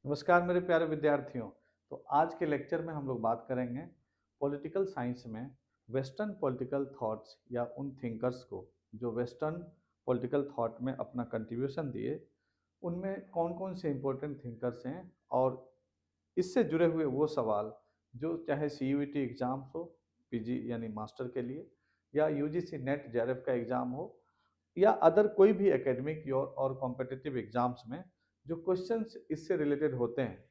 नमस्कार मेरे प्यारे विद्यार्थियों। तो आज के लेक्चर में हम लोग बात करेंगे पॉलिटिकल साइंस में वेस्टर्न पॉलिटिकल थॉट्स या उन थिंकर्स को जो वेस्टर्न पॉलिटिकल थॉट में अपना कंट्रीब्यूशन दिए, उनमें कौन कौन से इम्पोर्टेंट थिंकर्स हैं और इससे जुड़े हुए वो सवाल जो चाहे सीयूईटी एग्जाम्स हो, पीजी यानी मास्टर के लिए, या यूजीसी नेट जेआरएफ का एग्ज़ाम हो, या अदर कोई भी एकेडमिक और कॉम्पिटिटिव एग्जाम्स में जो क्वेश्चंस इससे रिलेटेड होते हैं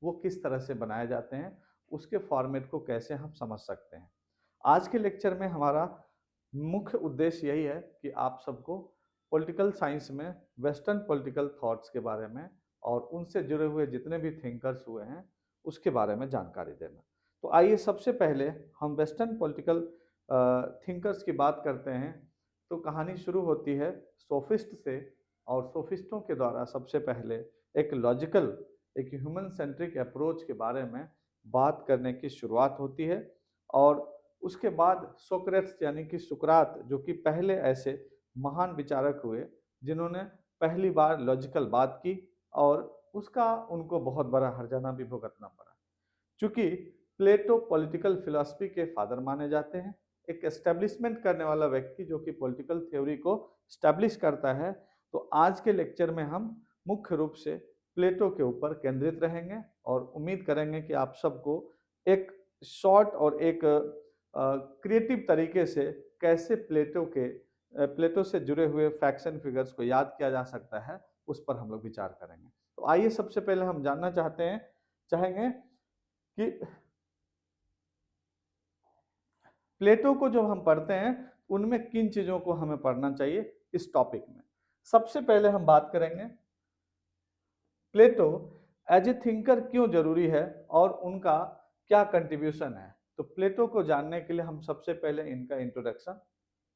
वो किस तरह से बनाए जाते हैं, उसके फॉर्मेट को कैसे हम समझ सकते हैं। आज के लेक्चर में हमारा मुख्य उद्देश्य यही है कि आप सबको पॉलिटिकल साइंस में वेस्टर्न पॉलिटिकल थॉट्स के बारे में और उनसे जुड़े हुए जितने भी थिंकर्स हुए हैं उसके बारे में जानकारी देना। तो आइए सबसे पहले हम वेस्टर्न पॉलिटिकल थिंकर्स की बात करते हैं। तो कहानी शुरू होती है सोफिस्ट से, और सोफिस्टों के द्वारा सबसे पहले एक लॉजिकल, एक ह्यूमन सेंट्रिक अप्रोच के बारे में बात करने की शुरुआत होती है। और उसके बाद सोक्रेट्स यानी कि सुकरात, जो कि पहले ऐसे महान विचारक हुए जिन्होंने पहली बार लॉजिकल बात की, और उसका उनको बहुत बड़ा हर्जाना भी भुगतना पड़ा। चूंकि प्लेटो पॉलिटिकल फिलॉसफी के फादर माने जाते हैं, एक एस्टेब्लिशमेंट करने वाला व्यक्ति जो कि पॉलिटिकल थ्योरी को स्टैब्लिश करता है। तो आज के लेक्चर में हम मुख्य रूप से प्लेटो के ऊपर केंद्रित रहेंगे और उम्मीद करेंगे कि आप सबको एक शॉर्ट और एक क्रिएटिव तरीके से कैसे प्लेटो से जुड़े हुए फैक्ट्स एंड फिगर्स को याद किया जा सकता है, उस पर हम लोग विचार करेंगे। तो आइए सबसे पहले हम जानना चाहेंगे कि प्लेटो को जब हम पढ़ते हैं उनमें किन चीजों को हमें पढ़ना चाहिए इस टॉपिक में। सबसे पहले हम बात करेंगे प्लेटो एज ए थिंकर क्यों जरूरी है और उनका क्या कंट्रीब्यूशन है। तो प्लेटो को जानने के लिए हम सबसे पहले इनका इंट्रोडक्शन,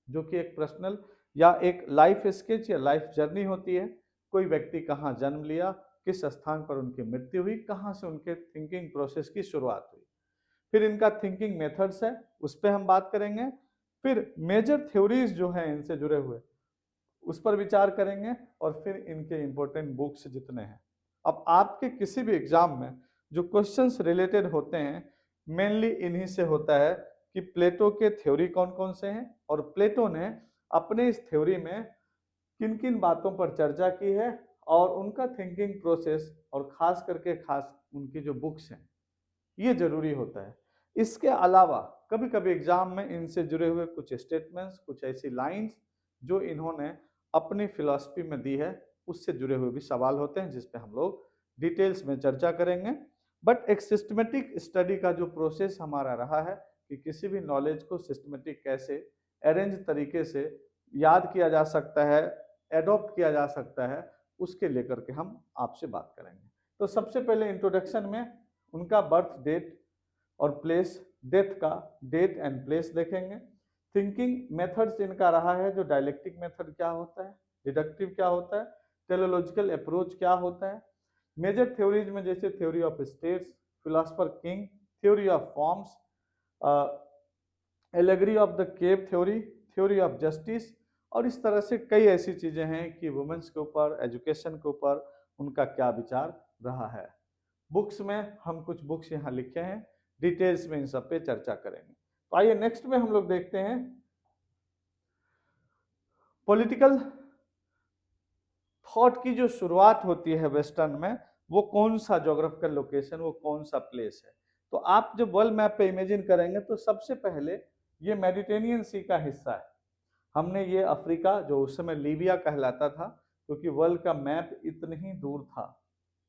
जो कि एक पर्सनल या एक लाइफ स्केच या लाइफ जर्नी होती है। कोई व्यक्ति कहाँ जन्म लिया, किस स्थान पर उनकी मृत्यु हुई, कहाँ से उनके थिंकिंग प्रोसेस की शुरुआत हुई। फिर इनका थिंकिंग मेथड्स है, उस पर हम बात करेंगे। फिर मेजर थ्योरीज जो हैं इनसे जुड़े हुए, उस पर विचार करेंगे। और फिर इनके इंपॉर्टेंट बुक्स जितने हैं। अब आपके किसी भी एग्जाम में जो क्वेश्चंस रिलेटेड होते हैं मेनली इन्हीं से होता है कि प्लेटो के थ्योरी कौन कौन से हैं और प्लेटो ने अपने इस थ्योरी में किन किन बातों पर चर्चा की है, और उनका थिंकिंग प्रोसेस, और खास करके उनकी जो बुक्स हैं, ये जरूरी होता है। इसके अलावा कभी कभी एग्जाम में इनसे जुड़े हुए कुछ स्टेटमेंट्स, कुछ ऐसी लाइंस जो इन्होंने अपनी फिलॉसफी में दी है, उससे जुड़े हुए भी सवाल होते हैं जिस पे हम लोग डिटेल्स में चर्चा करेंगे। बट एक सिस्टमेटिक स्टडी का जो प्रोसेस हमारा रहा है कि किसी भी नॉलेज को सिस्टमेटिक कैसे अरेंज तरीके से याद किया जा सकता है, एडॉप्ट किया जा सकता है, उसके लेकर के हम आपसे बात करेंगे। तो सबसे पहले इंट्रोडक्शन में उनका बर्थ डेट और प्लेस, डेथ का डेट एंड प्लेस देखेंगे। थिंकिंग मेथड्स इनका रहा है, जो डायलेक्टिक मेथड क्या होता है, डिडक्टिव क्या होता है, टेलोलॉजिकल अप्रोच क्या होता है। मेजर थ्योरीज में जैसे theory of states, philosopher king, theory of forms, allegory of the cave theory, theory of justice, और इस तरह से कई ऐसी चीजें हैं कि वुमेन्स के ऊपर, एजुकेशन के ऊपर उनका क्या विचार रहा है। बुक्स में हम कुछ बुक्स यहाँ लिखे हैं, डिटेल्स में इन सब पे चर्चा करेंगे। तो आइए नेक्स्ट में हम लोग देखते हैं पॉलिटिकल थॉट की जो शुरुआत होती है वेस्टर्न में, वो कौन सा ज्योग्राफिकल लोकेशन, वो कौन सा प्लेस है। तो आप जब वर्ल्ड मैप पे इमेजिन करेंगे तो सबसे पहले ये मेडिटेरियन सी का हिस्सा है। हमने ये अफ्रीका, जो उस समय लीबिया कहलाता था, क्योंकि वर्ल्ड का मैप इतनी ही दूर था।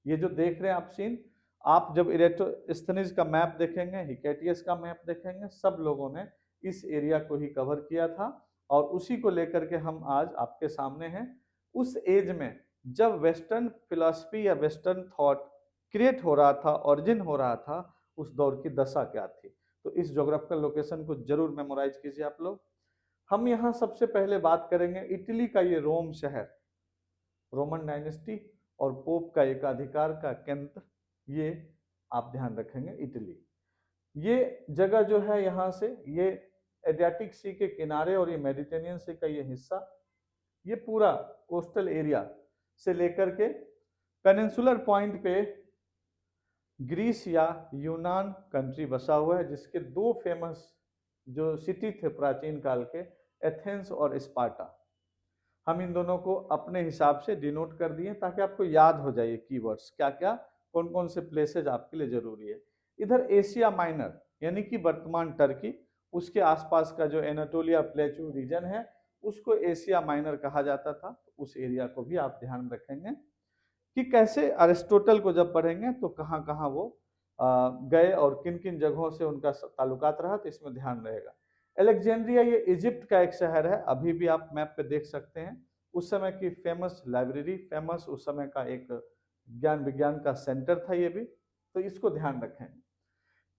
ये जो देख रहे हैं आप सीन, आप जब इरेटोस्थनीज का मैप देखेंगे, हिकेटियस का मैप देखेंगे, सब लोगों ने इस एरिया को ही कवर किया था, और उसी को लेकर के हम आज आपके सामने हैं। उस एज में जब वेस्टर्न फिलॉसफी या वेस्टर्न थॉट क्रिएट हो रहा था, ऑरिजिन हो रहा था, उस दौर की दशा क्या थी। तो इस ज्योग्राफिकल लोकेशन को जरूर मेमोराइज कीजिए आप लोग। हम यहाँ सबसे पहले बात करेंगे इटली का ये रोम शहर, रोमन डायनेस्टी और पोप का एकाधिकार का केंद्र, ये आप ध्यान रखेंगे इटली। ये जगह जो है यहाँ से, ये एड्रियाटिक सी के किनारे और ये मेडिटेरियन सी का ये हिस्सा, ये पूरा कोस्टल एरिया से लेकर के पेनिनसुलर पॉइंट पे ग्रीस या यूनान कंट्री बसा हुआ है, जिसके दो फेमस जो सिटी थे प्राचीन काल के, एथेंस और स्पार्टा। हम इन दोनों को अपने हिसाब से डिनोट कर दिए ताकि आपको याद हो जाए कीवर्ड्स क्या क्या, कौन कौन से प्लेसेज आपके लिए जरूरी है। इधर एशिया माइनर यानी कि वर्तमान टर्की, उसके आसपास का जो एनाटोलिया प्लेटू रीजन है उसको एशिया माइनर कहा जाता था। उस एरिया को भी आप ध्यान रखेंगे कि कैसे अरिस्टोटल को जब पढ़ेंगे तो कहाँ कहाँ वो गए और किन किन जगहों से उनका ताल्लुकात रहा, तो इसमें ध्यान रहेगा। अलेक्जेंड्रिया ये इजिप्ट का एक शहर है, अभी भी आप मैप पे देख सकते हैं। उस समय की फेमस लाइब्रेरी, फेमस उस समय का एक ज्ञान विज्ञान का सेंटर था ये भी, तो इसको ध्यान रखें।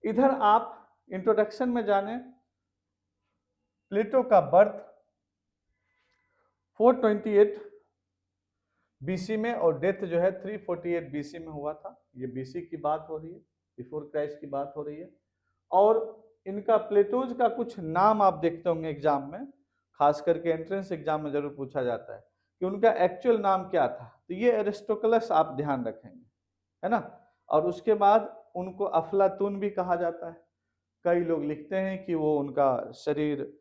इधर आप इंट्रोडक्शन में जाने, प्लेटो का बर्थ 428 बीसी में और डेथ जो है 348 बीसी में हुआ था। ये बीसी की बात हो रही है, बिफोर क्राइस्ट की बात हो रही है। और इनका प्लेटोज का कुछ नाम आप देखते होंगे एग्जाम में, खास करके एंट्रेंस एग्जाम में जरूर पूछा जाता है कि उनका एक्चुअल नाम क्या था, तो ये एरिस्टोकलस आप ध्यान रखेंगे, है ना। और उसके बाद उनको अफलातून भी कहा जाता है। कई लोग लिखते हैं कि वो उनका शरीर,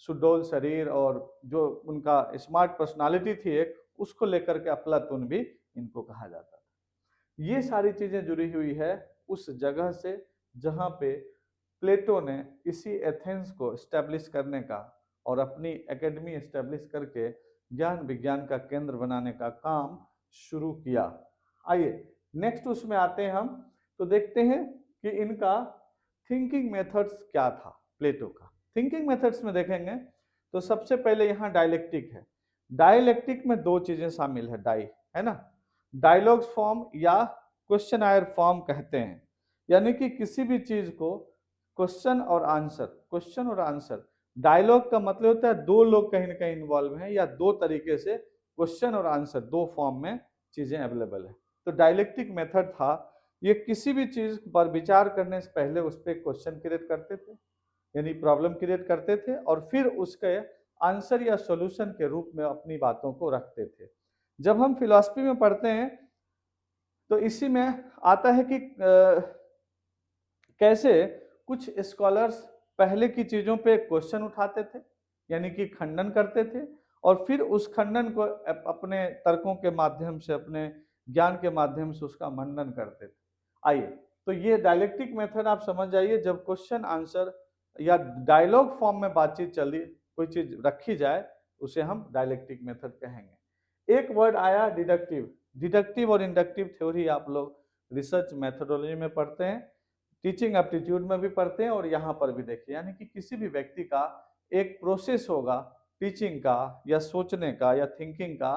सुडौल शरीर और जो उनका स्मार्ट पर्सनालिटी थी एक, उसको लेकर के अफलातून भी इनको कहा जाता था। ये सारी चीजें जुड़ी हुई है उस जगह से जहाँ पे प्लेटो ने इसी एथेंस को स्टैब्लिश करने का और अपनी एकेडमी एस्टेब्लिश करके ज्ञान विज्ञान का केंद्र बनाने का काम शुरू किया। आइए नेक्स्ट उसमें आते हैं हम, तो देखते हैं कि इनका थिंकिंग मेथड्स क्या था प्लेटो का। थिंकिंग मेथड्स में देखेंगे तो सबसे पहले यहाँ डायलेक्टिक है। डायलेक्टिक में दो चीजें शामिल है, है ना, डायलॉग्स फॉर्म या क्वेश्चन फॉर्म कहते हैं, यानी कि किसी भी चीज को क्वेश्चन और आंसर। डायलॉग का मतलब होता है दो लोग कहीं ना कहीं इन्वॉल्व हैं या दो तरीके से क्वेश्चन और आंसर दो फॉर्म में चीजें अवेलेबल है। तो डायलेक्टिक मेथड था, ये किसी भी चीज पर विचार करने से पहले उस पर क्वेश्चन क्रिएट करते थे, यानी प्रॉब्लम क्रिएट करते थे, और फिर उसके आंसर या सॉल्यूशन के रूप में अपनी बातों को रखते थे। जब हम फिलॉसफी में पढ़ते हैं तो इसी में आता है कि कैसे कुछ स्कॉलर्स पहले की चीजों पे क्वेश्चन उठाते थे, यानी कि खंडन करते थे, और फिर उस खंडन को अपने तर्कों के माध्यम से, अपने ज्ञान के माध्यम से उसका मंडन करते थे। आइए, तो ये डायलेक्टिक मेथड आप समझ जाइए, जब क्वेश्चन आंसर या डायलॉग फॉर्म में बातचीत चली, कोई चीज रखी जाए, उसे हम डायलेक्टिक मेथड कहेंगे। एक वर्ड आया डिडक्टिव। डिडक्टिव और इंडक्टिव थ्योरी आप लोग रिसर्च मेथोडोलॉजी में पढ़ते हैं, टीचिंग एप्टीट्यूड में भी पढ़ते हैं, और यहाँ पर भी देखिए, यानी कि किसी भी व्यक्ति का एक प्रोसेस होगा टीचिंग का या सोचने का या थिंकिंग का,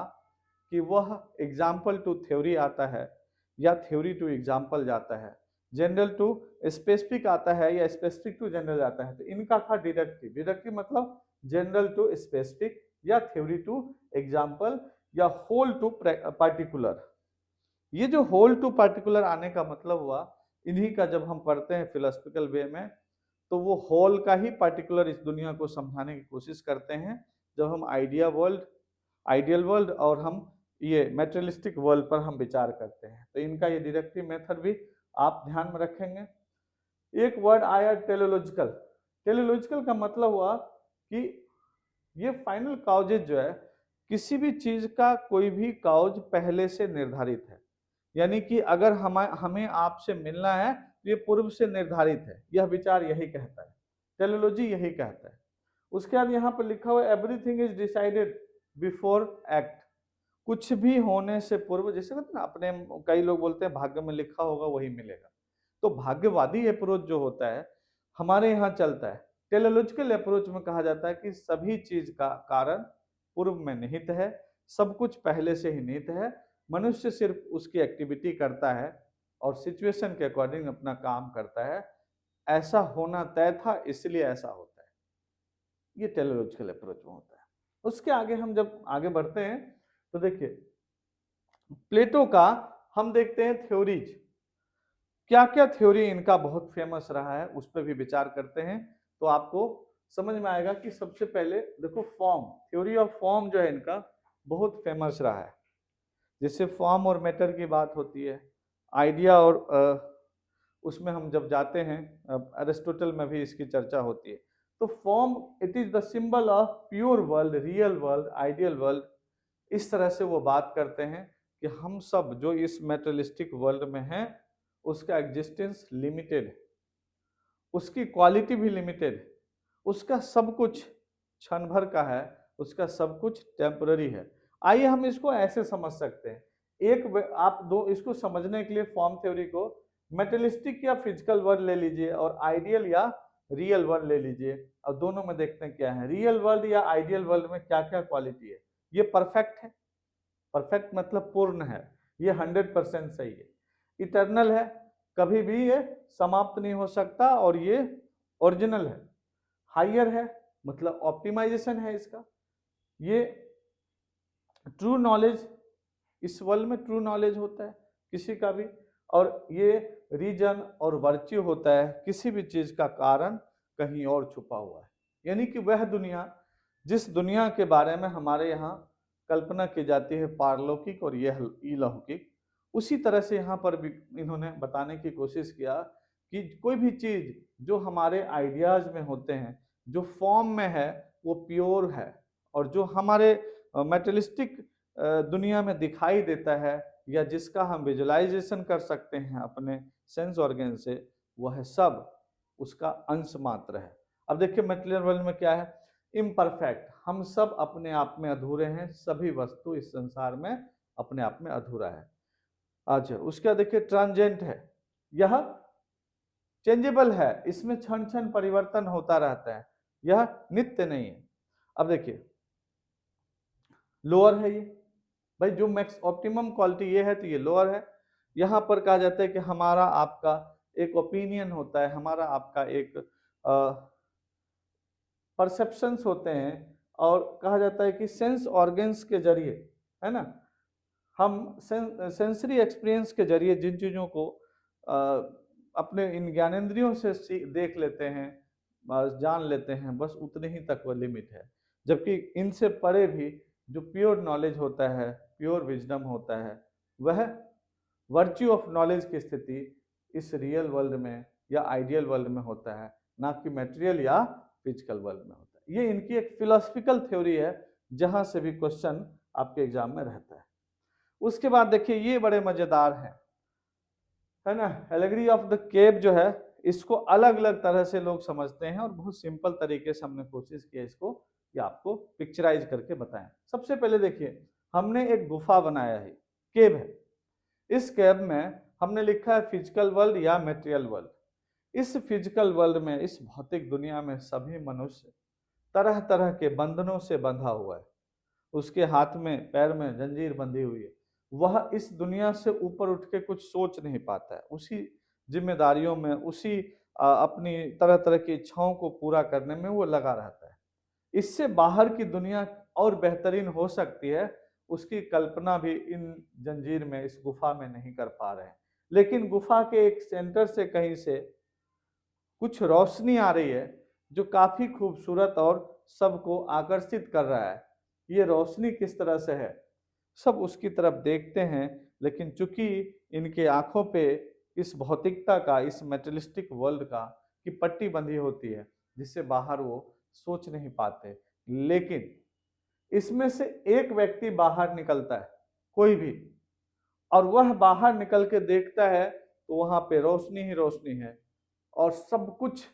कि वह एग्जाम्पल टू थ्योरी आता है या थ्योरी टू एग्जाम्पल जाता है, जनरल टू स्पेसिफिक आता है या स्पेसिफिक टू जनरल आता है। तो इनका था डिडक्टिव। डिडक्टिव मतलब जनरल टू स्पेसिफिक या थ्योरी टू एग्जाम्पल या होल टू पार्टिकुलर। ये जो होल टू पार्टिकुलर आने का मतलब हुआ, इन्हीं का जब हम पढ़ते हैं फिलोसफिकल वे में, तो वो होल का ही पार्टिकुलर इस दुनिया को समझाने की कोशिश करते हैं। जब हम आइडियल वर्ल्ड और हम ये मेटेरियलिस्टिक वर्ल्ड पर हम विचार करते हैं, तो इनका ये डिडक्टिव मेथड भी आप ध्यान में रखेंगे। एक वर्ड आया टेलोलॉजिकल। टेलोलॉजिकल का मतलब हुआ कि ये फाइनल काउजेज जो है, किसी भी चीज का कोई भी काउज पहले से निर्धारित है, यानी कि अगर हमें आपसे मिलना है तो ये पूर्व से निर्धारित है, यह विचार यही कहता है, टेलोलॉजी यही कहता है। उसके बाद यहाँ पर लिखा हुआ everything is decided before act. कुछ भी होने से पूर्व, जैसे कहते ना अपने, कई लोग बोलते हैं भाग्य में लिखा होगा वही मिलेगा, तो भाग्यवादी अप्रोच जो होता है हमारे यहाँ चलता है। टेलोलॉजिकल अप्रोच में कहा जाता है कि सभी चीज का कारण पूर्व में निहित है, सब कुछ पहले से ही निहित है, मनुष्य सिर्फ उसकी एक्टिविटी करता है और सिचुएशन के अकॉर्डिंग अपना काम करता है, ऐसा होना तय था इसलिए ऐसा होता है। ये टेलोलॉजिकल अप्रोच में होता है। उसके आगे हम जब आगे बढ़ते हैं तो देखिए प्लेटो का हम देखते हैं थ्योरीज, क्या क्या थ्योरी इनका बहुत फेमस रहा है उस पर भी विचार करते हैं, तो आपको समझ में आएगा कि सबसे पहले देखो फॉर्म, थ्योरी ऑफ फॉर्म जो है इनका बहुत फेमस रहा है। जैसे फॉर्म और मैटर की बात होती है, आइडिया और उसमें हम जब जाते हैं, अरिस्टोटल में भी इसकी चर्चा होती है। तो form it is the symbol of pure world, real world, ideal world. इस तरह से वो बात करते हैं कि हम सब जो इस मेटेरियलिस्टिक वर्ल्ड में हैं उसका एग्जिस्टेंस लिमिटेड है, उसकी क्वालिटी भी लिमिटेड है, उसका सब कुछ क्षण भर का है, उसका सब कुछ टेम्पररी है। आइए हम इसको ऐसे समझ सकते हैं, आप दो इसको समझने के लिए फॉर्म थ्योरी को मेटेरियलिस्टिक या फिजिकल वर्ल्ड ले लीजिए और आइडियल या रियल वर्ल्ड ले लीजिए, और दोनों में देखते हैं क्या है। रियल वर्ल्ड या आइडियल वर्ल्ड में क्या क्या क्वालिटी है। ये परफेक्ट है, परफेक्ट मतलब पूर्ण है, ये 100% सही है। इटर्नल है, कभी भी ये समाप्त नहीं हो सकता, और ये ओरिजिनल है। हायर है मतलब ऑप्टिमाइजेशन है इसका। ये ट्रू नॉलेज, इस वर्ल्ड में ट्रू नॉलेज होता है किसी का भी, और ये रीजन और वर्च्यू होता है किसी भी चीज का कारण कहीं और छुपा हुआ है। यानी कि वह दुनिया, जिस दुनिया के बारे में हमारे यहाँ कल्पना की जाती है पारलौकिक और यह अलौकिक, उसी तरह से यहाँ पर भी इन्होंने बताने की कोशिश किया कि कोई भी चीज जो हमारे आइडियाज में होते हैं, जो फॉर्म में है, वो प्योर है, और जो हमारे मेटेरियलिस्टिक दुनिया में दिखाई देता है या जिसका हम विजुअलाइजेशन कर सकते हैं अपने सेंस ऑर्गन से, वह सब उसका अंश मात्र है। अब देखिए मटेरियल वर्ल्ड में क्या है, इम्परफेक्ट, हम सब अपने आप में अधूरे हैं, सभी वस्तु इस संसार में अपने आप में अधूरा है। अच्छा, उसका देखिए ट्रांजेंट है, यह चेंजेबल है, इसमें क्षण क्षण परिवर्तन होता रहता है, यह नित्य नहीं है। अब देखिए लोअर है ये, भाई जो मैक्स ऑप्टिमम क्वालिटी ये है तो ये लोअर है। यहाँ पर कहा जाता है कि हमारा आपका एक ओपिनियन होता है, हमारा आपका एक परसेप्शंस होते हैं, और कहा जाता है कि सेंस ऑर्गन्स के जरिए, है ना, हम सेंसरी एक्सपीरियंस के जरिए जिन चीज़ों को अपने इन ज्ञानेंद्रियों से देख लेते हैं, जान लेते हैं, बस उतने ही तक वह लिमिट है। जबकि इनसे परे भी जो प्योर नॉलेज होता है, प्योर विजडम होता है, वह वर्च्यू ऑफ नॉलेज की स्थिति इस रियल वर्ल्ड में या आइडियल वर्ल्ड में होता है, ना कि मटेरियल या फिजिकल वर्ल्ड में होता है। ये इनकी एक फिलोसफिकल थ्योरी है, जहां से भी क्वेश्चन आपके एग्जाम में रहता है। उसके बाद देखिए ये बड़े मजेदार हैं, है ना, एलेगरी ऑफ द केव जो है, इसको अलग अलग तरह से लोग समझते हैं, और बहुत सिंपल तरीके से हमने कोशिश की इसको कि आपको पिक्चराइज करके बताएं। सबसे पहले देखिए हमने एक गुफा बनाया है, केव है। इस केव में हमने लिखा है फिजिकल वर्ल्ड या मटेरियल वर्ल्ड। इस फिजिकल वर्ल्ड में, इस भौतिक दुनिया में सभी मनुष्य तरह तरह के बंधनों से बंधा हुआ है। उसके हाथ में पैर में जंजीर बंधी हुई है, वह इस दुनिया से ऊपर उठ के कुछ सोच नहीं पाता है, उसी जिम्मेदारियों में, उसी अपनी तरह तरह की इच्छाओं को पूरा करने में वो लगा रहता है। इससे बाहर की दुनिया और बेहतरीन हो सकती है, उसकी कल्पना भी इन जंजीर में, इस गुफा में नहीं कर पा रहे हैं। लेकिन गुफा के एक सेंटर से कहीं से कुछ रोशनी आ रही है जो काफी खूबसूरत और सबको आकर्षित कर रहा है। ये रोशनी किस तरह से है, सब उसकी तरफ देखते हैं, लेकिन चूंकि इनके आंखों पे इस भौतिकता का, इस मेटेरियलिस्टिक वर्ल्ड का की पट्टी बंधी होती है, जिससे बाहर वो सोच नहीं पाते। लेकिन इसमें से एक व्यक्ति बाहर निकलता है, कोई भी, और वह बाहर निकल के देखता है तो वहां पे रोशनी ही रोशनी है, और सब कुछ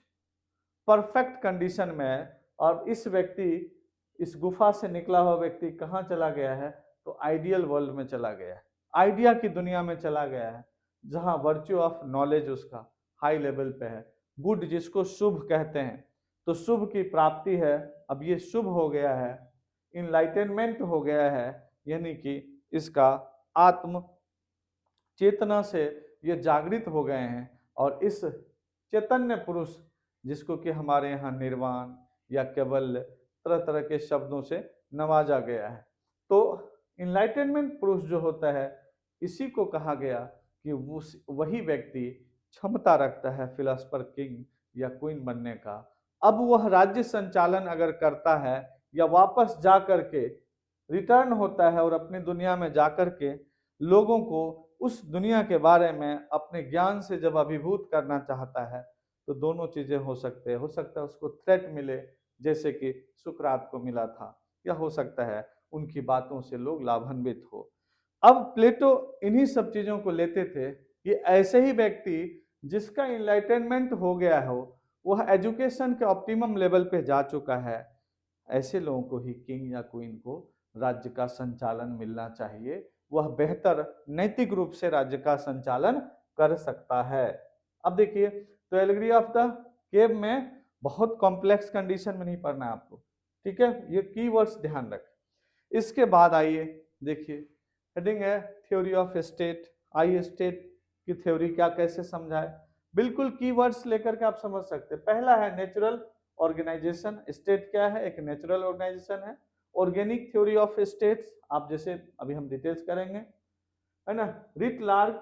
परफेक्ट कंडीशन में है। और इस व्यक्ति, इस गुफा से निकला हुआ व्यक्ति कहाँ चला गया है, तो आइडियल वर्ल्ड में चला गया है, आइडिया की दुनिया में चला गया है, जहाँ वर्च्यू ऑफ नॉलेज उसका हाई लेवल पे है। गुड जिसको शुभ कहते हैं, तो शुभ की प्राप्ति है, अब ये शुभ हो गया है, इनलाइटनमेंट हो गया है, यानी कि इसका आत्म चेतना से ये जागृत हो गए हैं, और इस चैतन्य पुरुष, जिसको कि हमारे यहाँ निर्वाण या केवल तरह तरह के शब्दों से नवाजा गया है, तो इनलाइटनमेंट पुरुष जो होता है, इसी को कहा गया कि वही व्यक्ति क्षमता रखता है फिलोसफर किंग या क्वीन बनने का। अब वह राज्य संचालन अगर करता है या वापस जा करके रिटर्न होता है और अपनी दुनिया में जा करके लोगों को उस दुनिया के बारे में अपने ज्ञान से जब अभिभूत करना चाहता है तो दोनों चीजें हो सकते हैं। हो सकता है उसको थ्रेट मिले जैसे कि सुकरात को मिला था, या हो सकता है उनकी बातों से लोग लाभान्वित हो। अब प्लेटो इन्हीं सब चीजों को लेते थे कि ऐसे ही व्यक्ति जिसका इनलाइटनमेंट हो गया हो, वह एजुकेशन के ऑप्टिमम लेवल पे जा चुका है, ऐसे लोगों को ही किंग या क्वीन को राज्य का संचालन मिलना चाहिए। वह बेहतर नैतिक रूप से राज्य का संचालन कर सकता है। अब देखिए, तो एलग्री ऑफ द केव में बहुत कॉम्प्लेक्स कंडीशन में नहीं पढ़ना है आपको, ठीक है, ये कीवर्ड्स ध्यान रखें। इसके बाद आइए देखिए, हेडिंग है थ्योरी ऑफ स्टेट। आइए स्टेट की थ्योरी क्या कैसे समझाए, बिल्कुल कीवर्ड्स लेकर के आप समझ सकते हैं। पहला है नेचुरल ऑर्गेनाइजेशन। स्टेट क्या है? एक नेचुरल ऑर्गेनाइजेशन है। ऑर्गेनिक थ्योरी ऑफ स्टेट्स, आप जैसे अभी हम डिटेल्स करेंगे, है ना। रिट लार्ज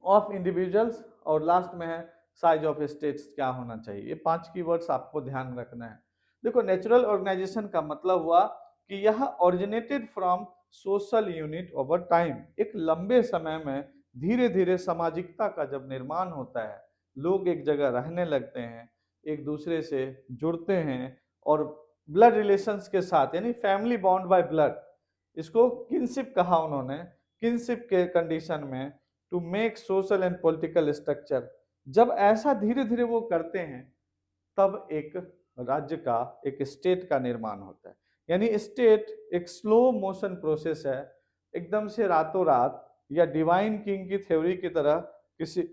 ऑफ इंडिविजुअल्स, और लास्ट में है साइज ऑफ स्टेट्स क्या होना चाहिए। ये 5 कीवर्ड्स आपको ध्यान रखना है। देखो, नेचुरल ऑर्गेनाइजेशन का मतलब हुआ कि यह originated from social unit over time. एक लंबे समय में धीरे धीरे सामाजिकता का जब निर्माण होता है, लोग एक जगह रहने लगते हैं, एक दूसरे से जुड़ते हैं, और ब्लड रिलेशंस के साथ, यानी फैमिली बॉन्ड बाय ब्लड, इसको किनशिप कहा उन्होंने। किनशिप के कंडीशन में to make social and political structure, जब ऐसा धीरे धीरे वो करते हैं तब एक राज्य का, एक स्टेट का निर्माण होता है। यानी स्टेट एक स्लो मोशन प्रोसेस है, एकदम से रातों रात या डिवाइन किंग की थ्योरी की तरह किसी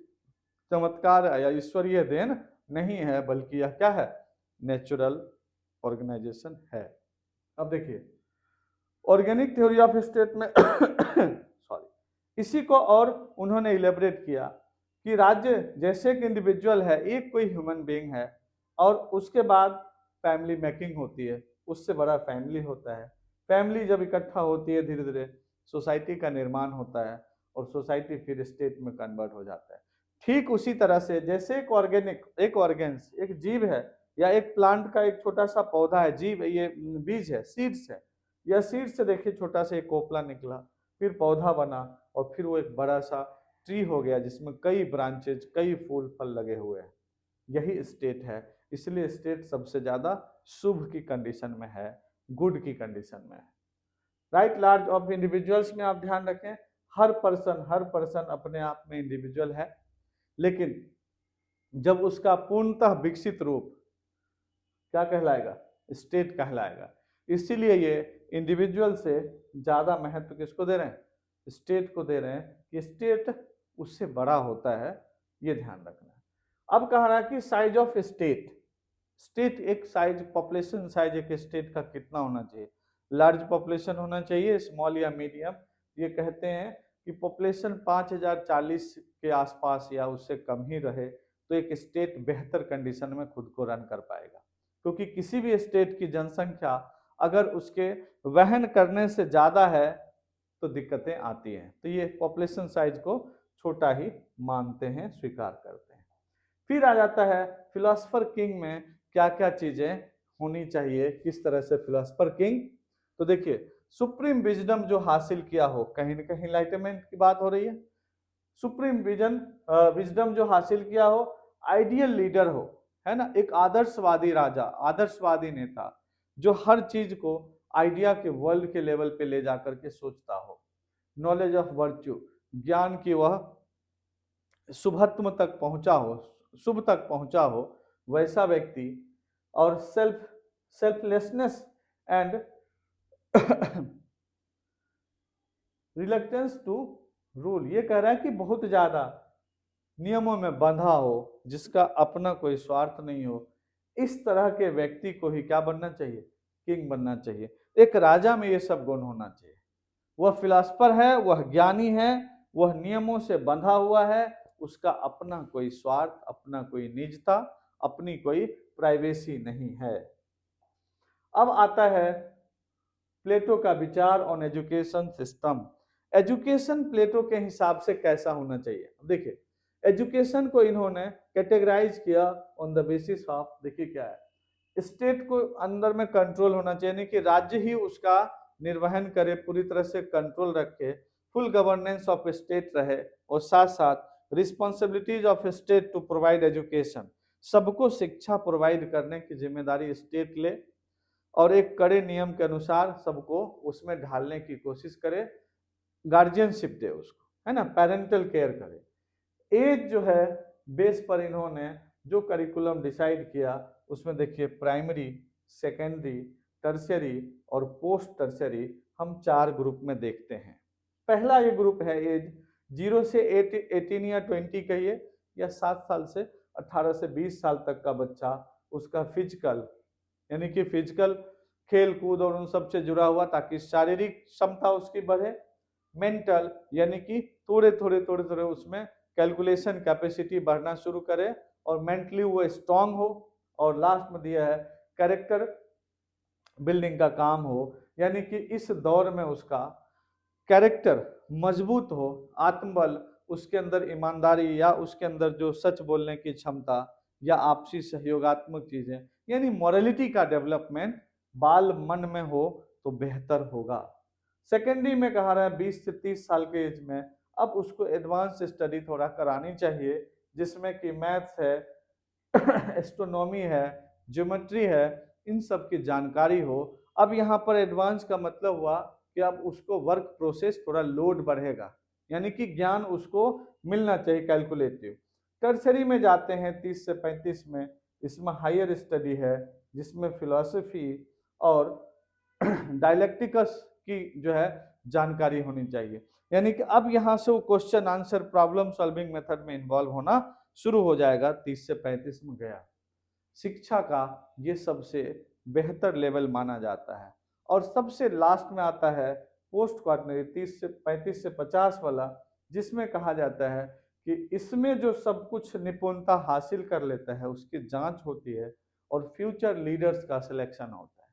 चमत्कार या ईश्वरीय देन नहीं है, बल्कि यह क्या है? नेचुरल ऑर्गेनाइजेशन है। अब देखिए, ऑर्गेनिक थ्योरी ऑफ स्टेट में सॉरी, इसी को और उन्होंने इलेबरेट किया कि राज्य जैसे एक इंडिविजुअल है, एक कोई ह्यूमन बीइंग है, और उसके बाद फैमिली मेकिंग होती है, उससे बड़ा फैमिली होता है। फैमिली जब इकट्ठा होती है, धीरे धीरे सोसाइटी का निर्माण होता है, और सोसाइटी फिर स्टेट में कन्वर्ट हो जाता है। ठीक उसी तरह से जैसे एक ऑर्गेनिक, एक ऑर्गेन्स, एक जीव है, या एक प्लांट का एक छोटा सा पौधा है, जीव, ये बीज है, सीड्स है, या सीड से देखिए छोटा सा एक कोपला निकला, फिर पौधा बना, और फिर वो एक बड़ा सा ट्री हो गया जिसमें कई ब्रांचेज, कई फूल फल लगे हुए हैं। यही स्टेट है। इसलिए स्टेट सबसे ज्यादा शुभ की कंडीशन में है, गुड की कंडीशन में है। राइट लार्ज ऑफ इंडिविजुअल्स में आप ध्यान रखें, हर पर्सन अपने आप में इंडिविजुअल है, लेकिन जब उसका पूर्णतः विकसित रूप क्या कहलाएगा? स्टेट कहलाएगा। इसीलिए ये इंडिविजुअल से ज्यादा महत्व किसको दे रहे हैं? स्टेट को दे रहे हैं, कि स्टेट उससे बड़ा होता है, ये ध्यान रखना है। अब कह रहा है कि साइज ऑफ स्टेट। स्टेट एक साइज, पॉपुलेशन साइज एक स्टेट का कितना होना चाहिए? लार्ज पॉपुलेशन होना चाहिए, स्मॉल या मीडियम? ये कहते हैं कि पॉपुलेशन 5040 के आसपास या उससे कम ही रहे तो एक स्टेट बेहतर कंडीशन में खुद को रन कर पाएगा। क्योंकि किसी भी स्टेट की जनसंख्या अगर उसके वहन करने से ज्यादा है तो दिक्कतें आती हैं। तो ये पॉपुलेशन साइज को छोटा ही मानते हैं, स्वीकार करते हैं। फिर आ जाता है फिलोसफर किंग में क्या क्या चीजें होनी चाहिए, किस तरह से फिलोसफर किंग। तो देखिए, सुप्रीम विजडम जो हासिल किया हो, कहीं ना कहीं एनलाइटनमेंट की बात हो रही है। सुप्रीम विजडम जो हासिल किया हो, आइडियल लीडर हो, है ना, एक आदर्शवादी राजा, आदर्शवादी नेता, जो हर चीज को आइडिया के वर्ल्ड के लेवल पे ले जाकर के सोचता हो। नॉलेज ऑफ वर्च्यू, ज्ञान की वह शुभत्म तक पहुंचा हो, शुभ तक पहुंचा हो, वैसा व्यक्ति। और selflessness and reluctance to rule, ये कह रहा है कि बहुत ज्यादा नियमों में बंधा हो, जिसका अपना कोई स्वार्थ नहीं हो, इस तरह के व्यक्ति को ही क्या बनना चाहिए? किंग बनना चाहिए। एक राजा में ये सब गुण होना चाहिए। वह फिलोसफर है, वह ज्ञानी है, वह नियमों से बंधा हुआ है, उसका अपना कोई स्वार्थ, अपना कोई निजता, अपनी कोई प्राइवेसी नहीं है। अब आता है प्लेटो का विचार ऑन एजुकेशन सिस्टम। एजुकेशन प्लेटो के हिसाब से कैसा होना चाहिए? देखिए, एजुकेशन को इन्होंने कैटेगराइज किया ऑन द बेसिस ऑफ, देखिए क्या है, स्टेट को अंदर में कंट्रोल होना चाहिए, यानी कि राज्य ही उसका निर्वहन करे, पूरी तरह से कंट्रोल रखे। फुल गवर्नेंस ऑफ स्टेट रहे और साथ साथ responsibilities of state to provide education, सबको शिक्षा प्रोवाइड करने की जिम्मेदारी स्टेट ले और एक कड़े नियम के अनुसार सबको उसमें ढालने की कोशिश करे, गार्जियनशिप दे उसको, है ना, पेरेंटल केयर करे। एज जो है बेस पर इन्होंने जो करिकुलम डिसाइड किया उसमें देखिए प्राइमरी, सेकेंडरी, टर्शियरी और पोस्ट टर्शियरी हम 4 ग्रुप में देखते हैं। पहला ये ग्रुप है एज 0 से 18 या 20 कहिए या 7 साल से 18 से 20 साल तक का बच्चा, उसका फिजिकल यानी कि फिजिकल खेल कूद और उन सब से जुड़ा हुआ ताकि शारीरिक क्षमता उसकी बढ़े, मेंटल यानी कि थोड़े थोड़े उसमें कैलकुलेशन कैपेसिटी बढ़ना शुरू करे और मेंटली वो स्ट्रांग हो, और लास्ट में दिया है कैरेक्टर बिल्डिंग का काम हो, यानी कि इस दौर में उसका कैरेक्टर मजबूत हो, आत्मबल, उसके अंदर ईमानदारी या उसके अंदर जो सच बोलने की क्षमता या आपसी सहयोगात्मक चीजें यानी मोरालिटी का डेवलपमेंट बाल मन में हो तो बेहतर होगा। सेकेंडरी में कहा रहा है 20 से 30 साल के एज में अब उसको एडवांस स्टडी थोड़ा करानी चाहिए, जिसमें कि मैथ्स है, एस्ट्रोनॉमी है, ज्योमेट्री है, इन सब की जानकारी हो। अब यहाँ पर एडवांस का मतलब हुआ कि अब उसको वर्क प्रोसेस थोड़ा लोड बढ़ेगा, यानी कि ज्ञान उसको मिलना चाहिए कैलकुलेटिव। टर्सरी में जाते हैं 30 से 35 में, इसमें हायर स्टडी है जिसमें फिलॉसफी और डायलेक्टिक्स की जो है जानकारी होनी चाहिए, यानी कि अब यहाँ से वो question answer problem solving method में इन्वॉल्व होना शुरू हो जाएगा। 30 से 35 में गया, शिक्षा का ये सबसे बेहतर लेवल माना जाता है। और सबसे लास्ट में आता है पोस्ट क्वार्टनरी 30 से 35 से 50 वाला, जिसमें कहा जाता है कि इसमें जो सब कुछ निपुणता हासिल कर लेता है उसकी जांच होती है और फ्यूचर लीडर्स का सिलेक्शन होता है,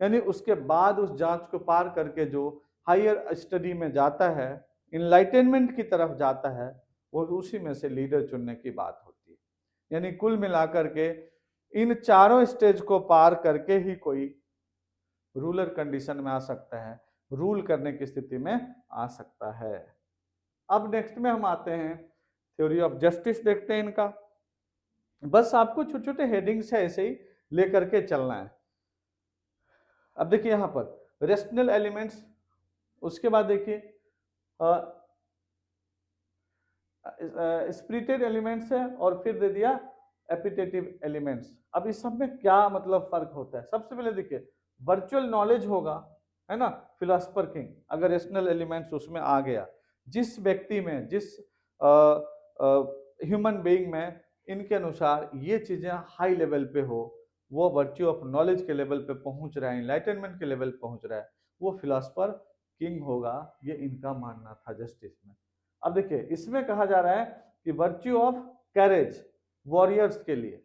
यानी उसके बाद उस जांच को पार करके जो हायर स्टडी में जाता है, इनलाइटनमेंट की तरफ जाता है, वो उसी में से लीडर चुनने की बात होती है। यानी कुल मिलाकर के इन चारों स्टेज को पार करके ही कोई रूलर कंडीशन में आ सकता है, रूल करने की स्थिति में आ सकता है। अब नेक्स्ट में हम आते हैं थ्योरी ऑफ जस्टिस, देखते हैं इनका। बस आपको छोटे छोटे हेडिंग्स है ऐसे ही लेकर के चलना है। अब देखिए यहाँ पर रेशनल एलिमेंट्स, उसके बाद देखिए स्पिरिटेड एलिमेंट्स है और फिर दे दिया एपिटेटिव एलिमेंट्स। अब इस सब में क्या मतलब फर्क होता है? सबसे पहले देखिए वर्चुअल नॉलेज होगा, है ना, फिलोसफर किंग, अगर रेशनल एलिमेंट्स उसमें आ गया, जिस व्यक्ति में, जिस ह्यूमन बीइंग में इनके अनुसार ये चीजें हाई लेवल पे हो, वो वर्च्यू ऑफ नॉलेज के लेवल पे पहुंच रहा है, इनलाइटनमेंट के लेवल पहुंच रहा है, वो फिलोसफर किंग होगा, ये इनका मानना था जस्टिस में। अब देखिए इसमें कहा जा रहा है कि वर्च्यू ऑफ कैरेज, वॉरियर्स के लिए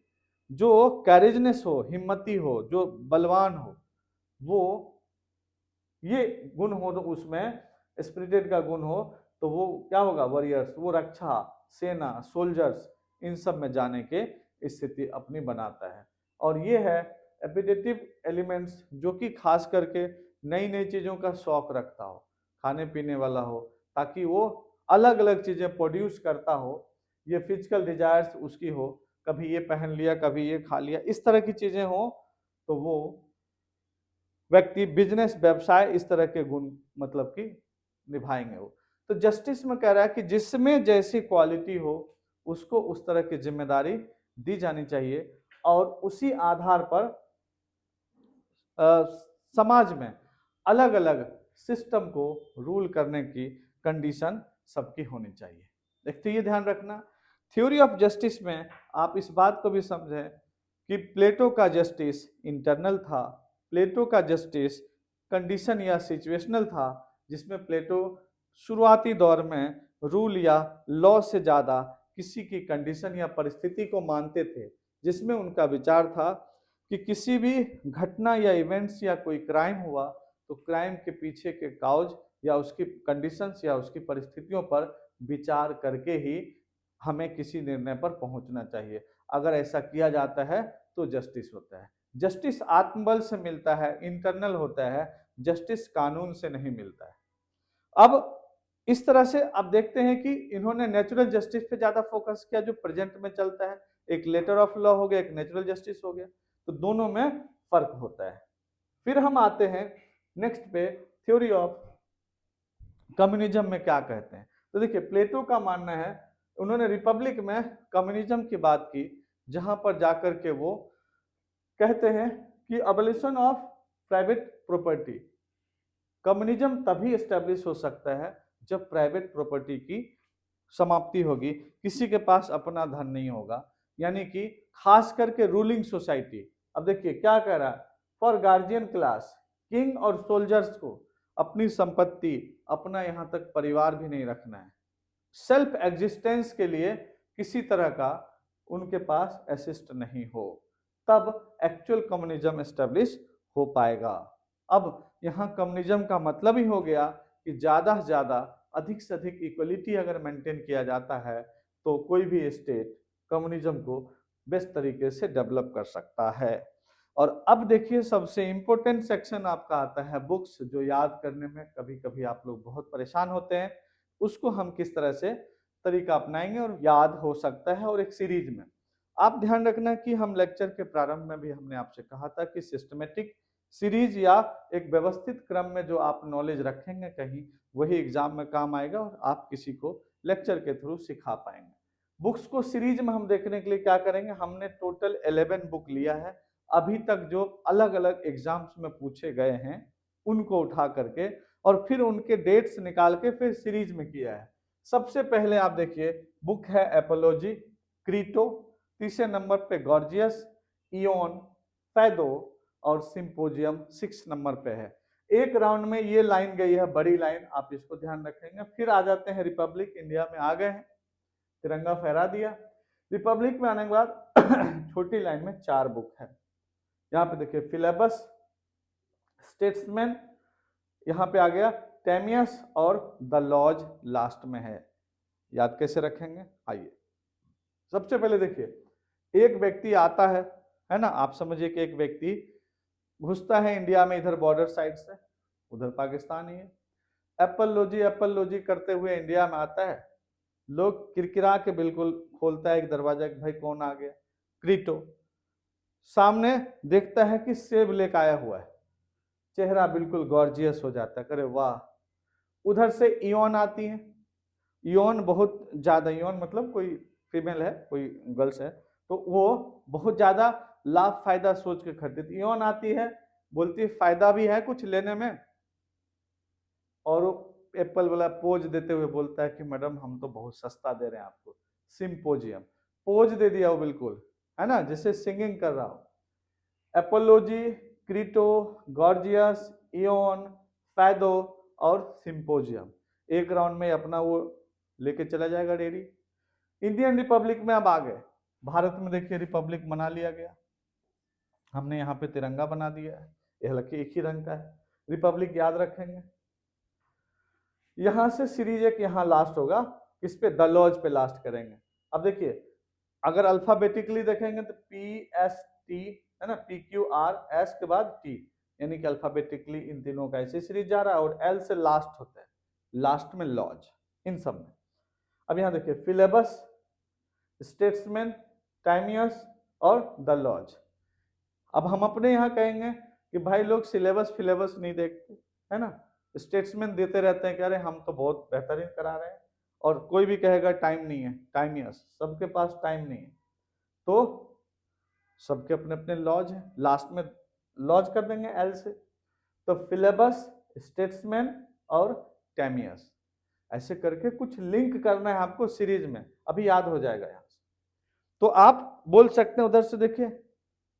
जो कैरेजनेस हो, हिम्मती हो, जो बलवान हो, वो ये गुण हो तो उसमें स्पिरिटेड का गुण हो तो वो क्या होगा, वॉरियर्स, वो रक्षा, सेना, सोल्जर्स, इन सब में जाने के स्थिति अपनी बनाता है। और ये है एपिटेटिव एलिमेंट्स, जो कि खास करके नई नई चीजों का शौक रखता हो, खाने पीने वाला हो, ताकि वो अलग अलग चीजें प्रोड्यूस करता हो, ये फिजिकल डिजायर्स उसकी हो, कभी ये पहन लिया, कभी ये खा लिया, इस तरह की चीजें हो, तो वो व्यक्ति बिजनेस, व्यवसाय, इस तरह के गुण मतलब कि निभाएंगे वो। तो जस्टिस में कह रहा है कि जिसमें जैसी क्वालिटी हो उसको उस तरह की जिम्मेदारी दी जानी चाहिए और उसी आधार पर समाज में अलग अलग सिस्टम को रूल करने की कंडीशन सबकी होनी चाहिए। देखते ये ध्यान रखना, थ्योरी ऑफ जस्टिस में आप इस बात को भी समझें कि प्लेटो का जस्टिस इंटरनल था, प्लेटो का जस्टिस कंडीशन या सिचुएशनल था, जिसमें प्लेटो शुरुआती दौर में रूल या लॉ से ज़्यादा किसी की कंडीशन या परिस्थिति को मानते थे, जिसमें उनका विचार था कि किसी भी घटना या इवेंट्स या कोई क्राइम हुआ तो क्राइम के पीछे के काउज या उसकी कंडीशंस या उसकी परिस्थितियों पर विचार करके ही हमें किसी निर्णय पर पहुंचना चाहिए। अगर ऐसा किया जाता है तो जस्टिस होता है। जस्टिस आत्मबल से मिलता है, इंटरनल होता है, जस्टिस कानून से नहीं मिलता है। अब इस तरह से आप देखते हैं कि इन्होंने नेचुरल जस्टिस पे ज्यादा फोकस किया जो प्रेजेंट में चलता है, एक लेटर ऑफ लॉ हो गया, एक नेचुरल जस्टिस हो गया, तो दोनों में फर्क होता है। फिर हम आते हैं नेक्स्ट पे, थ्योरी ऑफ कम्युनिज्म में क्या कहते हैं। तो देखिए प्लेटो का मानना है, उन्होंने रिपब्लिक में कम्युनिज्म की बात की, जहां पर जाकर के वो कहते हैं कि अबलिशन ऑफ प्राइवेट प्रॉपर्टी, कम्युनिज्म तभी एस्टेब्लिश हो सकता है जब प्राइवेट प्रॉपर्टी की समाप्ति होगी, किसी के पास अपना धन नहीं होगा, यानी कि खास करके रूलिंग सोसाइटी। अब देखिए क्या कह रहा है, फॉर गार्जियन क्लास, किंग और सोल्जर्स को अपनी संपत्ति, अपना यहां तक परिवार भी नहीं रखना है, सेल्फ एग्जिस्टेंस के लिए किसी तरह का उनके पास असिस्ट नहीं हो, तब एक्चुअल कम्युनिज्म एस्टेब्लिश हो पाएगा। अब यहाँ कम्युनिज्म का मतलब ही हो गया कि ज्यादा से ज्यादा, अधिक से अधिक इक्वलिटी अगर मेंटेन किया जाता है तो कोई भी स्टेट कम्युनिज्म को बेस्ट तरीके से डेवलप कर सकता है। और अब देखिए सबसे इंपॉर्टेंट सेक्शन आपका आता है बुक्स, जो याद करने में कभी कभी आप लोग बहुत परेशान होते हैं, उसको हम किस तरह से तरीका अपनाएंगे और याद हो सकता है। और एक सीरीज में आप ध्यान रखना कि हम लेक्चर के प्रारंभ में भी हमने आपसे कहा था कि सिस्टमेटिक सीरीज या एक व्यवस्थित क्रम में जो आप नॉलेज रखेंगे कहीं, वही एग्जाम में काम आएगा और आप किसी को लेक्चर के थ्रू सिखा पाएंगे। बुक्स को सीरीज में हम देखने के लिए क्या करेंगे, हमने टोटल 11 बुक लिया है अभी तक, जो अलग अलग एग्जाम्स में पूछे गए हैं उनको उठा करके, और फिर उनके डेट्स निकाल के फिर सीरीज में किया है। सबसे पहले आप देखिए बुक है एपोलॉजी, क्रीटो, तीसरे नंबर पे गॉर्जियस, इयोन, फैदो और सिंपोजियम 6 नंबर पे है। एक राउंड में ये लाइन गई है, बड़ी लाइन, आप इसको ध्यान रखेंगे। फिर आ जाते हैं रिपब्लिक, इंडिया में आ गए हैं, तिरंगा फहरा दिया। रिपब्लिक में आने के बाद छोटी लाइन में 4 बुक है। यहाँ पे देखिए फिलेबस, स्टेट्समैन, यहाँ पे आ गया टेमियस और द लॉज लास्ट में है। याद कैसे रखेंगे, आइए सबसे पहले देखिए एक व्यक्ति आता है ना, आप समझिए कि एक व्यक्ति घुसता है इंडिया में, इधर बॉर्डर साइड से, उधर पाकिस्तान ही है, एप्पलॉजी एप्पलॉजी करते हुए इंडिया में आता है, लोग किरकिरा के बिल्कुल खोलता है एक दरवाजा कि भाई कौन आ गया, क्रीटो, सामने देखता है कि सेब लेकर आया हुआ है, चेहरा बिल्कुल गॉर्जियस हो जाता है, करे वाह। उधर से इयोन आती है, इयोन बहुत ज्यादा, इयोन मतलब कोई फीमेल है, कोई गर्ल्स है, तो वो बहुत ज्यादा लाभ फायदा सोच के खरीदती। इयोन आती है, बोलती है फायदा भी है कुछ लेने में, और एप्पल वाला पोज देते हुए बोलता है कि मैडम हम तो बहुत सस्ता दे रहे हैं आपको। सिंपोजियम, पोज दे दिया वो बिल्कुल, है ना, जैसे सिंगिंग कर रहा हो। एपोलॉजी, क्रीटो, गॉर्जियस, इयोन, फैदो और सिंपोजियम, एक राउंड में अपना वो लेके चला जाएगा डेरी। इंडियन रिपब्लिक में अब आ गए, भारत में देखिए रिपब्लिक मना लिया गया, हमने यहाँ पे तिरंगा बना दिया है, ये हालांकि एक ही रंग का है, रिपब्लिक याद रखेंगे। यहां से सीरीज एक यहाँ लास्ट होगा, इस पे द लॉज पे लास्ट करेंगे। अब देखिए अगर अल्फाबेटिकली देखेंगे तो PST है ना, PQRS के बाद T, यानी कि अल्फाबेटिकली इन तीनों का ऐसे सीरीज जा रहा है, और L से लास्ट होता है, लास्ट में लॉज, इन सब में। अब यहाँ देखिए फिलेबस, स्टेट्समैन, टाइमियस और द लॉज। अब हम अपने यहाँ कहेंगे कि भाई लोग सिलेबस फिलेबस नहीं देखते, है ना, स्टेट्समैन देते रहते हैं कि अरे हम तो बहुत बेहतरीन करा रहे हैं, और कोई भी कहेगा टाइम नहीं है, टाइमियस, सबके पास टाइम नहीं है, तो सबके अपने अपने लॉज है, लास्ट में लॉज कर देंगे एल से। तो फिलेबस, स्टेट्समैन और टाइमियस, ऐसे करके कुछ लिंक करना है आपको सीरीज में, अभी याद हो जाएगा यहाँ से। तो आप बोल सकते हैं उधर से देखिए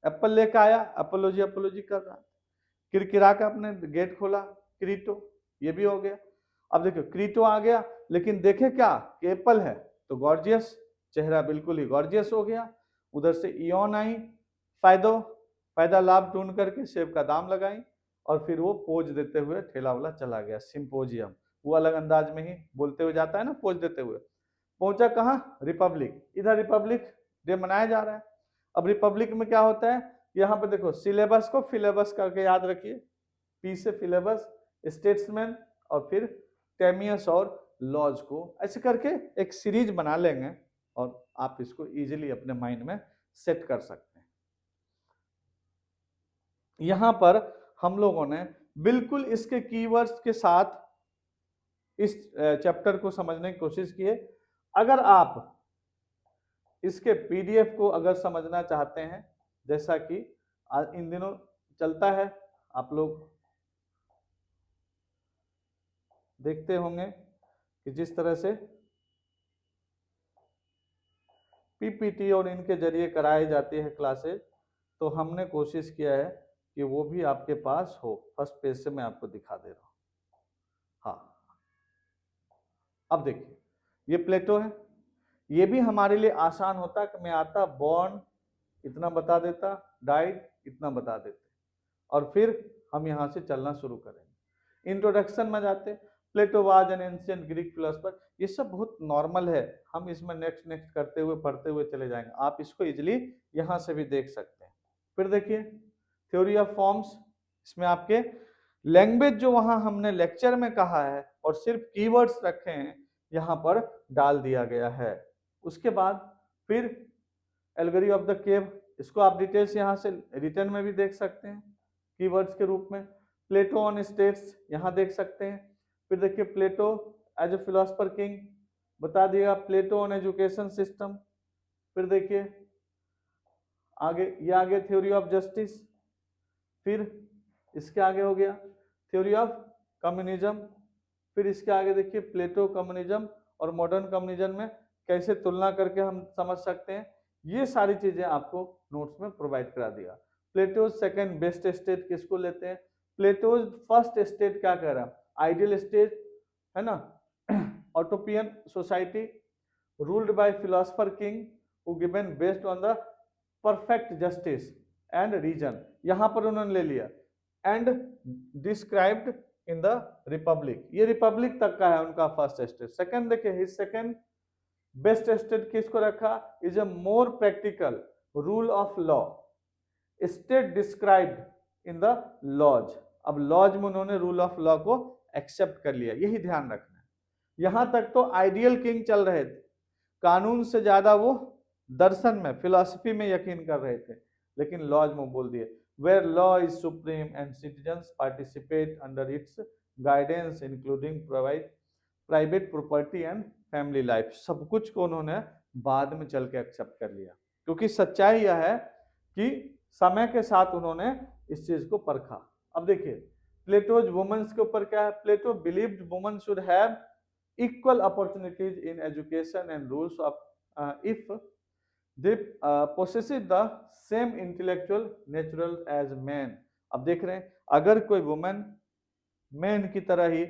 एप्पल लेकर आया, अपोलॉजी अपोलॉजी कर रहा, किरकिरा का अपने गेट खोला, क्रीटो, ये भी हो गया। अब देखो क्रीटो आ गया, लेकिन देखे क्या कि एप्पल है तो गॉर्जियस, चेहरा बिल्कुल ही गॉर्जियस हो गया। उधर से इयोन आई, फायदा लाभ ढूंढ करके सेब का दाम लगाई, और फिर वो पोज देते हुए ठेला वाला चला गया। सिंपोजियम, वो अलग अंदाज में ही बोलते हुए जाता है ना, पोज देते हुए, पहुंचा कहाँ, रिपब्लिक, इधर रिपब्लिक डे मनाया जा रहा है। अब रिपब्लिक में क्या होता है, यहाँ पे देखो सिलेबस को फिलेबस करके याद रखिए, पी से फिलेबस, स्टेट्समैन और फिर टेमियस और लॉज को, ऐसे करके एक सीरीज बना लेंगे और आप इसको इजीली अपने माइंड में सेट कर सकते हैं। यहां पर हम लोगों ने बिल्कुल इसके कीवर्ड्स के साथ इस चैप्टर को समझने की कोशिश की है। अगर आप इसके पीडीएफ को अगर समझना चाहते हैं, जैसा कि इन दिनों चलता है, आप लोग देखते होंगे कि जिस तरह से पीपीटी और इनके जरिए कराई जाती है क्लासेज, तो हमने कोशिश किया है कि वो भी आपके पास हो। फर्स्ट पेज से मैं आपको दिखा दे रहा हूं। हाँ, अब देखिए, ये प्लेटो है। ये भी हमारे लिए आसान होता कि मैं आता, बॉर्न इतना बता देता, डाइड इतना बता देते, और फिर हम यहाँ से चलना शुरू करेंगे। इंट्रोडक्शन में जाते, Plato was an ancient Greek philosopher. ये सब बहुत नॉर्मल है, हम इसमें नेक्स्ट नेक्स्ट करते हुए पढ़ते हुए चले जाएंगे। आप इसको इजिली यहाँ से भी देख सकते हैं। फिर देखिए थ्योरी ऑफ फॉर्म्स, इसमें आपके लैंग्वेज जो वहां हमने लेक्चर में कहा है और सिर्फ कीवर्ड्स रखे हैं, यहाँ पर डाल दिया गया है। उसके बाद फिर एल्गोरी ऑफ द केव, इसको आप डिटेल्स यहाँ से रिटर्न में भी देख सकते हैं कीवर्ड्स के रूप में। प्लेटो ऑन स्टेट्स यहाँ देख सकते हैं। फिर देखिए प्लेटो एज ए फिलोसफर किंग बता दिया, प्लेटो ऑन एजुकेशन सिस्टम। फिर देखिए आगे, ये आगे थ्योरी ऑफ जस्टिस। फिर इसके आगे हो गया थ्योरी ऑफ कम्युनिज्म। फिर इसके आगे देखिए प्लेटो कम्युनिज्म और मॉडर्न कम्युनिज्म में कैसे तुलना करके हम समझ सकते हैं। ये सारी चीजें आपको नोट्स में प्रोवाइड करा दिया। प्लेटोज सेकंड बेस्ट स्टेट किसको लेते हैं, प्लेटोज फर्स्ट स्टेट क्या कह रहा है, आइडियल स्टेट है ना, utopian society ruled by philosopher king who given based on the perfect justice and reason, यहां पर उन्होंने ले लिया। And described in the Republic, ये रिपब्लिक तक का है उनका फर्स्ट स्टेट। सेकंड देखिए हिज सेकंड बेस्ट स्टेट किसको रखा, is a more practical rule of law state described in the Laws. अब लॉज में उन्होंने रूल ऑफ लॉ को एक्सेप्ट कर लिया, यही ध्यान रखना है। यहां तक तो आइडियल किंग चल रहे थे, कानून से ज्यादा वो दर्शन में फिलॉसफी में यकीन कर रहे थे, लेकिन लॉज में बोल दिए where law is supreme and citizens participate under its guidance including provide private property and family life. सब कुछ को उन्होंने बाद में चल के एक्सेप्ट कर लिया, क्योंकि सच्चाई यह है कि समय के साथ उन्होंने इस चीज को परखा। अब देखिए प्लेटोज वुमेन्स के ऊपर क्या है, Plato believed women should have equal opportunities in education and rules of if they possesses the same intellectual natural as man. अब देख रहे हैं अगर कोई वुमेन मैन की तरह ही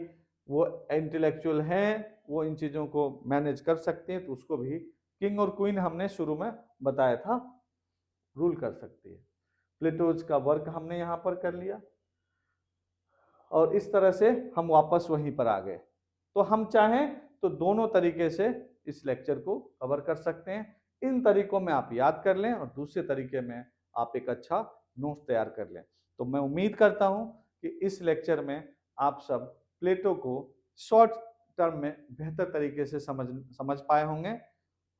वो इंटेलेक्चुअल हैं, वो इन चीजों को मैनेज कर सकते हैं, तो उसको भी किंग और क्वीन हमने शुरू में बताया था रूल कर सकती है। प्लेटोज का वर्क हमने यहाँ पर कर लिया और इस तरह से हम वापस वहीं पर आ गए। तो हम चाहें तो दोनों तरीके से इस लेक्चर को कवर कर सकते हैं। इन तरीकों में आप याद कर लें और दूसरे तरीके में आप एक अच्छा नोट तैयार कर लें। तो मैं उम्मीद करता हूं कि इस लेक्चर में आप सब प्लेटो को शॉर्ट टर्म में बेहतर तरीके से समझ पाए होंगे।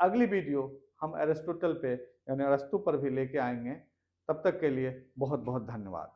अगली वीडियो हम एरिस्टोटल पे यानी अरस्तु पर भी लेके आएंगे। तब तक के लिए बहुत बहुत धन्यवाद।